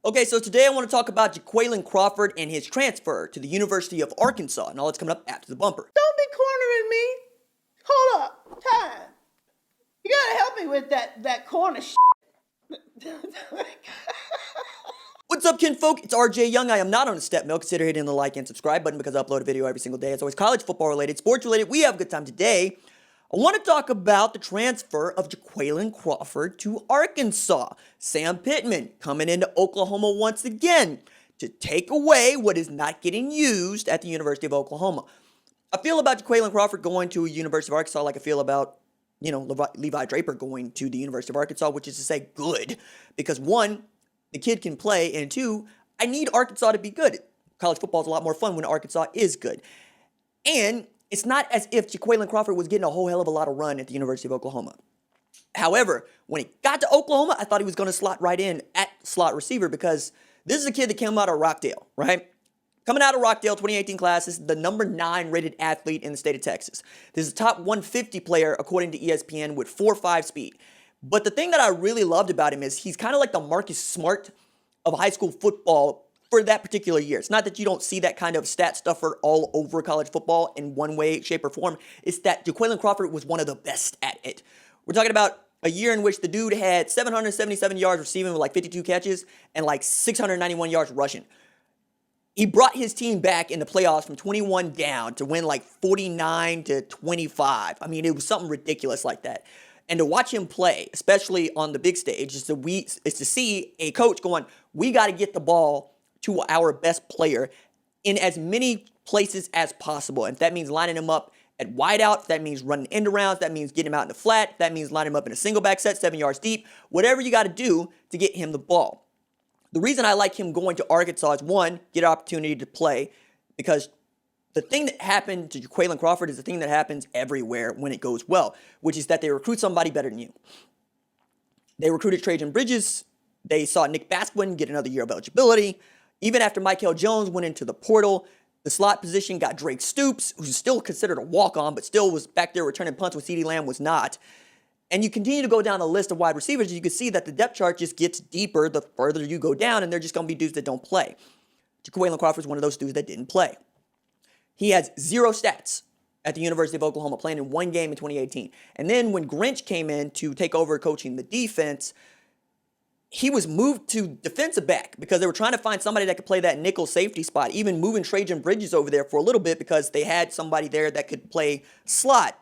Okay, so today I want to talk about Jaqualyn Crawford and his transfer to the University of Arkansas, and all that's coming up after the bumper. Don't be cornering me. Hold up. Time. You gotta help me with that corner What's up, kinfolk? It's RJ Young. I am not on a step mill. Consider hitting the like and subscribe button because I upload a video every single day. It's always college football related, sports related. We have a good time today. I want to talk about the transfer of Jaqualyn Crawford to Arkansas. Sam Pittman coming into Oklahoma once again to take away what is not getting used at the University of Oklahoma. I feel about Jaqualyn Crawford going to University of Arkansas like I feel about, Levi Draper going to the University of Arkansas, which is to say good. Because one, the kid can play, and two, I need Arkansas to be good. College football is a lot more fun when Arkansas is good. And it's not as if Jaqualyn Crawford was getting a whole hell of a lot of run at the University of Oklahoma. However, when he got to Oklahoma, I thought he was going to slot right in at slot receiver because this is a kid that came out of Rockdale, right? Coming out of Rockdale, 2018 class, this is the number 9 rated athlete in the state of Texas. This is a top 150 player according to ESPN with 4.5 speed. But the thing that I really loved about him is he's kind of like the Marcus Smart of high school football for that particular year. It's not that you don't see that kind of stat stuffer all over college football in one way, shape, or form. It's that Jaqualyn Crawford was one of the best at it. We're talking about a year in which the dude had 777 yards receiving with like 52 catches and like 691 yards rushing. He brought his team back in the playoffs from 21 down to win like 49 to 25. I mean, it was something ridiculous like that. And to watch him play, especially on the big stage, is to see a coach going, we got to get the ball to our best player in as many places as possible. And if that means lining him up at wideout, if that means running end arounds, that means getting him out in the flat, if that means lining him up in a single back set, 7 yards deep, whatever you got to do to get him the ball. The reason I like him going to Arkansas is, one, get an opportunity to play, because the thing that happened to Jaqualyn Crawford is the thing that happens everywhere when it goes well, which is that they recruit somebody better than you. They recruited Trajan Bridges. They saw Nick Basquin get another year of eligibility. Even after Michael Jones went into the portal, the slot position got Drake Stoops, who's still considered a walk-on, but still was back there returning punts when CeeDee Lamb was not. And you continue to go down the list of wide receivers, you can see that the depth chart just gets deeper the further you go down, and they're just going to be dudes that don't play. Jaqualyn Crawford is one of those dudes that didn't play. He has 0 stats at the University of Oklahoma, playing in 1 game in 2018. And then when Grinch came in to take over coaching the defense, he was moved to defensive back because they were trying to find somebody that could play that nickel safety spot, even moving Trajan Bridges over there for a little bit because they had somebody there that could play slot.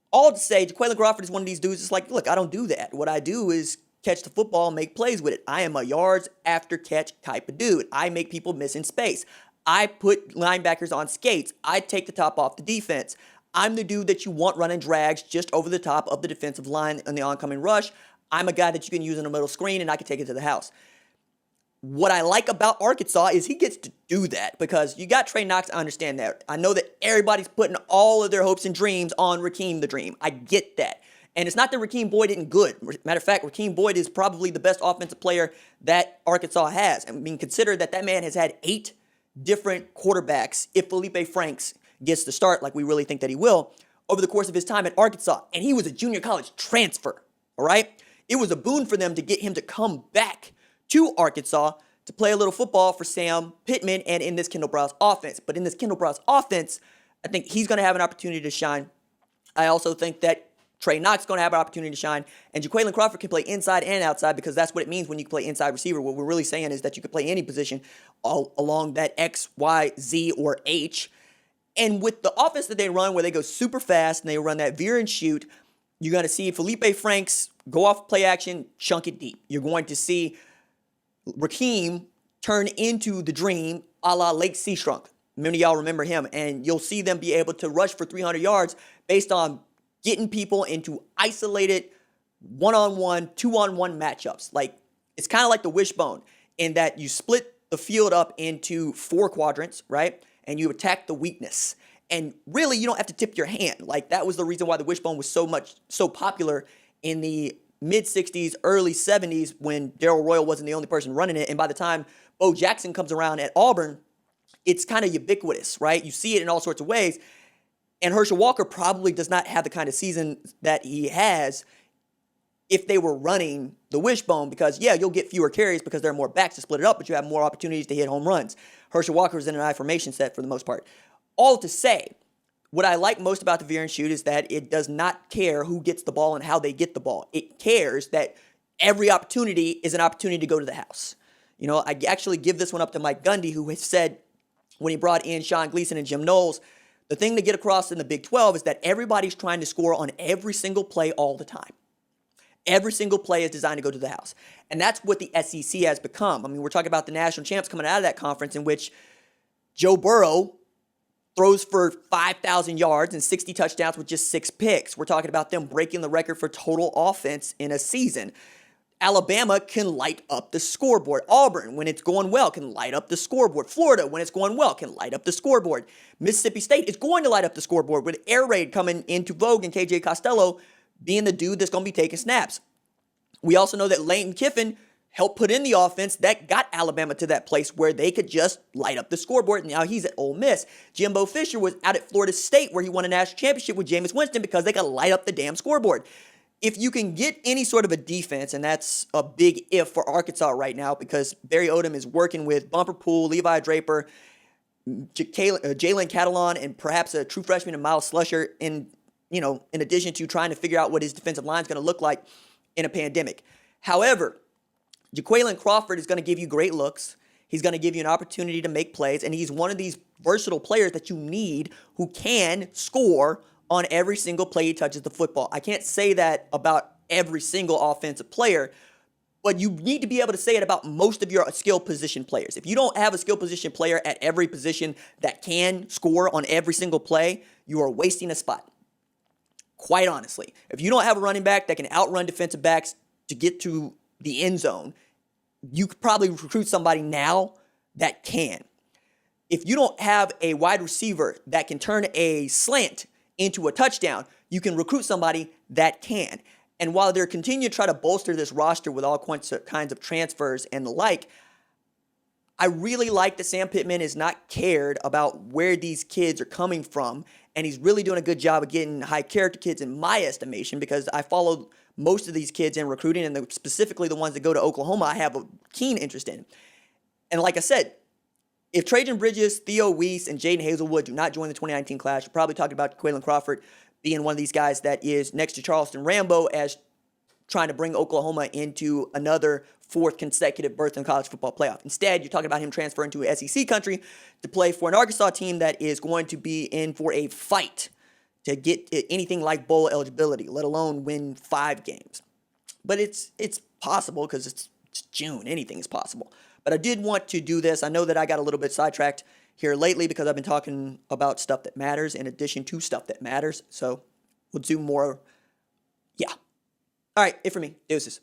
All to say, Jaqualyn Crawford is one of these dudes that's like, look, I don't do that. What I do is catch the football and make plays with it. I am a yards after catch type of dude. I make people miss in space. I put linebackers on skates. I take the top off the defense. I'm the dude that you want running drags just over the top of the defensive line in the oncoming rush. I'm a guy that you can use in the middle screen, and I can take it to the house. What I like about Arkansas is he gets to do that because you got Trey Knox. I understand that. I know that everybody's putting all of their hopes and dreams on Rakeem the Dream. I get that. And it's not that Rakeem Boyd isn't good. Matter of fact, Rakeem Boyd is probably the best offensive player that Arkansas has. I mean, consider that man has had 8 different quarterbacks if Felipe Franks gets the start like we really think that he will over the course of his time at Arkansas. And he was a junior college transfer, all right? It was a boon for them to get him to come back to Arkansas to play a little football for Sam Pittman and in this Kendall Browse offense. But in this Kendall Browse offense, I think he's going to have an opportunity to shine. I also think that Trey Knox is going to have an opportunity to shine. And Jaqualyn Crawford can play inside and outside because that's what it means when you play inside receiver. What we're really saying is that you can play any position all along that X, Y, Z, or H. And with the offense that they run where they go super fast and they run that veer and shoot, you're going to see Felipe Franks go off play action, chunk it deep. You're going to see Rakeem turn into the Dream a la Lake Seastrunk. Many of y'all remember him. And you'll see them be able to rush for 300 yards based on getting people into isolated one-on-one, two-on-one matchups. Like, it's kind of like the wishbone in that you split the field up into 4 quadrants, right? And you attack the weakness. And really, you don't have to tip your hand. Like, that was the reason why the wishbone was so popular in the mid-'60s, early 70s when Darrell Royal wasn't the only person running it. And by the time Bo Jackson comes around at Auburn, it's kind of ubiquitous, right? You see it in all sorts of ways. And Herschel Walker probably does not have the kind of season that he has if they were running the wishbone, because, yeah, you'll get fewer carries because there are more backs to split it up, but you have more opportunities to hit home runs. Herschel Walker's in an I formation set for the most part. All to say, what I like most about the veer and shoot is that it does not care who gets the ball and how they get the ball. It cares that every opportunity is an opportunity to go to the house. You know, I actually give this one up to Mike Gundy, who has said when he brought in Sean Gleason and Jim Knowles, the thing to get across in the Big 12 is that everybody's trying to score on every single play all the time. Every single play is designed to go to the house. And that's what the SEC has become. I mean, we're talking about the national champs coming out of that conference in which Joe Burrow throws for 5,000 yards and 60 touchdowns with just 6 picks. We're talking about them breaking the record for total offense in a season. Alabama can light up the scoreboard. Auburn, when it's going well, can light up the scoreboard. Florida, when it's going well, can light up the scoreboard. Mississippi State is going to light up the scoreboard with air raid coming into vogue and KJ Costello being the dude that's going to be taking snaps. We also know that Lane Kiffin helped put in the offense that got Alabama to that place where they could just light up the scoreboard. Now he's at Ole Miss. Jimbo Fisher was out at Florida State where he won a national championship with Jameis Winston because they could light up the damn scoreboard. If you can get any sort of a defense, and that's a big if for Arkansas right now because Barry Odom is working with Bumper Poole, Levi Draper, Jalen Catalon, and perhaps a true freshman and Miles Slusher in addition to trying to figure out what his defensive line is going to look like in a pandemic. However, Jaqualyn Crawford is going to give you great looks. He's going to give you an opportunity to make plays, and he's one of these versatile players that you need who can score on every single play he touches the football. I can't say that about every single offensive player, but you need to be able to say it about most of your skill position players. If you don't have a skill position player at every position that can score on every single play, you are wasting a spot. Quite honestly, if you don't have a running back that can outrun defensive backs to get to the end zone, you could probably recruit somebody now that can. If you don't have a wide receiver that can turn a slant into a touchdown, you can recruit somebody that can. And while they're continuing to try to bolster this roster with all kinds of transfers and the like, I really like that Sam Pittman is not cared about where these kids are coming from, and he's really doing a good job of getting high character kids in my estimation because I follow most of these kids in recruiting, and specifically the ones that go to Oklahoma, I have a keen interest in. And like I said, if Trajan Bridges, Theo Weiss, and Jaden Hazelwood do not join the 2019 class, you're probably talking about Jaqualyn Crawford being one of these guys that is next to Charleston Rambo as trying to bring Oklahoma into another 4th consecutive berth in college football playoff. Instead, you're talking about him transferring to SEC country to play for an Arkansas team that is going to be in for a fight to get anything like bowl eligibility, let alone win 5 games. But it's possible because it's June. Anything is possible. But I did want to do this. I know that I got a little bit sidetracked here lately because I've been talking about stuff that matters in addition to stuff that matters. So we'll do more. Yeah. All right, it for me. Deuces.